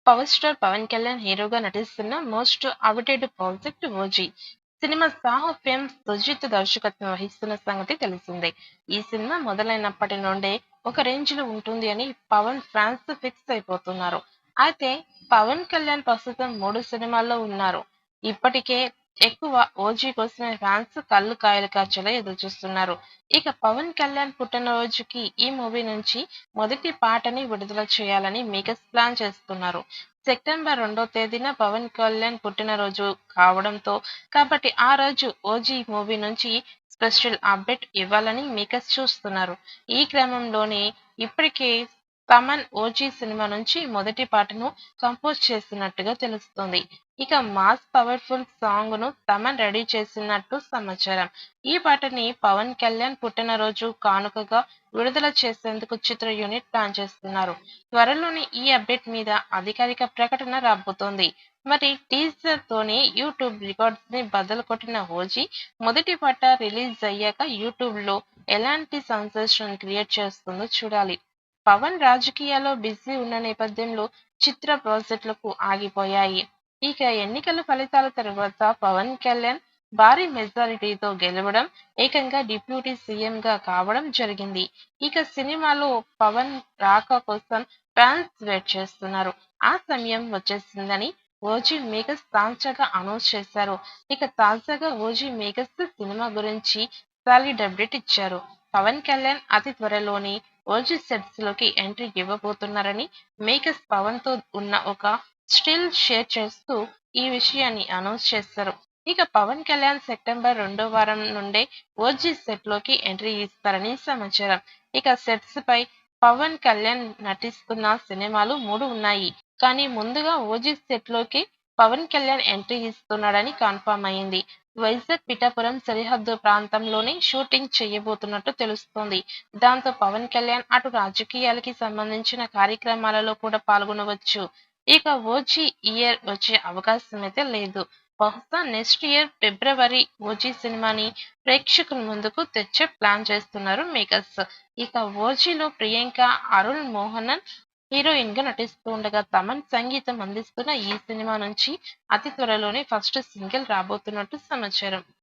Power star Pawan Kalyan హీరోగా నటిస్తున్న most awaited project OG సినిమా. సాహో ఫిల్మ్స్ సుజిత్ దర్శకత్వం వహిస్తున్న సంగతి తెలిసిందే. ఈ సినిమా మొదలైనప్పటి నుండే ఒక రేంజ్ లో ఉంటుంది అని పవన్ ఫ్యాన్స్ ఫిక్స్ అయిపోతున్నారు. అయితే పవన్ కళ్యాణ్ ప్రస్తుతం 3 సినిమాల్లో ఉన్నారు. ఇప్పటికే ఎక్కువ ఓజీ కోసమే ఫ్యాన్స్ కళ్ళు కాయలు కాచేలా ఎదురుచూస్తున్నారు. ఇక పవన్ కళ్యాణ్ పుట్టినరోజుకి ఈ మూవీ నుంచి మొదటి పాటని విడుదల చేయాలని మేకర్స్ ప్లాన్ చేస్తున్నారు. సెప్టెంబర్ 2వ తేదీన పవన్ కళ్యాణ్ పుట్టినరోజు కావడంతో కాబట్టి ఆ రోజు ఓజీ మూవీ నుంచి స్పెషల్ అప్డేట్ ఇవ్వాలని మేకర్స్ చూస్తున్నారు. ఈ క్రమంలోనే ఇప్పటికే తమన్ ఓజీ సినిమా నుంచి మొదటి పాటను కంపోజ్ చేస్తున్నట్టుగా తెలుస్తోంది. ఇక మాస్ పవర్ఫుల్ సాంగ్ ను తమన్ రెడీ చేసినట్టు సమాచారం. ఈ పాటని పవన్ కళ్యాణ్ పుట్టినరోజు కానుకగా విడుదల చేసేందుకు చిత్ర యూనిట్ ప్లాన్ చేస్తున్నారు. త్వరలోనే ఈ అప్డేట్ మీద అధికారిక ప్రకటన రాబోతోంది. మరి టీజర్ తోనే యూట్యూబ్ రికార్డ్స్ ని బద్దలు కొట్టిన ఓజీ మొదటి పాట రిలీజ్ అయ్యాక యూట్యూబ్ లో ఎలాంటి సెన్సేషన్ క్రియేట్ చేస్తుందో చూడాలి. పవన్ రాజకీయాల్లో బిజీ ఉన్న నేపథ్యంలో చిత్ర ప్రాజెక్టులకు ఆగిపోయాయి. ఇక ఎన్నికల ఫలితాల తర్వాత పవన్ కళ్యాణ్ భారీ మెజారిటీతో గెలవడం, ఏకంగా డిప్యూటీ సీఎంగా కావడం జరిగింది. ఇక సినిమాలో పవన్ రాక కోసం ఫ్యాన్స్ వెయిట్ చేస్తున్నారు. ఆ సమయం వచ్చేసిందని ఓజీ మేకర్స్ తాజాగా అనౌన్స్ చేశారు. ఇక తాజాగా ఓజీ మేకర్స్ సినిమా గురించి సాలిడ్ అప్డేట్ ఇచ్చారు. పవన్ కళ్యాణ్ అతి త్వరలోనే ఓజీ సెట్స్ లోకి ఎంట్రీ ఇవ్వబోతున్నారని మేకర్స్ పవన్ తో ఉన్న ఒక స్టిల్ షేర్ చేస్తూ ఈ విషయాన్ని అనౌన్స్ చేశారు. ఇక పవన్ కళ్యాణ్ సెప్టెంబర్ 2వ వారం నుండే ఓజీ సెట్ లోకి ఎంట్రీ ఇస్తారని సమాచారం. ఇక సెట్స్ పై పవన్ కళ్యాణ్ నటిస్తున్న సినిమాలు 3 ఉన్నాయి. కానీ ముందుగా ఓజీ సెట్ లోకి పవన్ కళ్యాణ్ ఎంట్రీ ఇస్తున్నాడని కన్ఫర్మ్ అయింది. వైజాగ్ పిఠాపురం సరిహద్దు ప్రాంతంలోనే షూటింగ్ చేయబోతున్నట్టు తెలుస్తోంది. దాంతో పవన్ కళ్యాణ్ అటు రాజకీయాలకి సంబంధించిన కార్యక్రమాలలో కూడా పాల్గొనవచ్చు. ఇక ఓజీ ఇయర్ వచ్చే అవకాశమైతే లేదు. బహుశా నెక్స్ట్ ఇయర్ ఫిబ్రవరి ఓజీ సినిమాని ప్రేక్షకుల ముందుకు తెచ్చే ప్లాన్ చేస్తున్నారు మేకర్స్. ఇక ఓజీలో ప్రియాంక అరుళ్ మోహనన్ హీరోయిన్ గా నటిస్తూ ఉండగా తమన్ సంగీతం అందిస్తున్న ఈ సినిమా నుంచి అతి త్వరలోనే ఫస్ట్ సింగిల్ రాబోతున్నట్టు సమాచారం.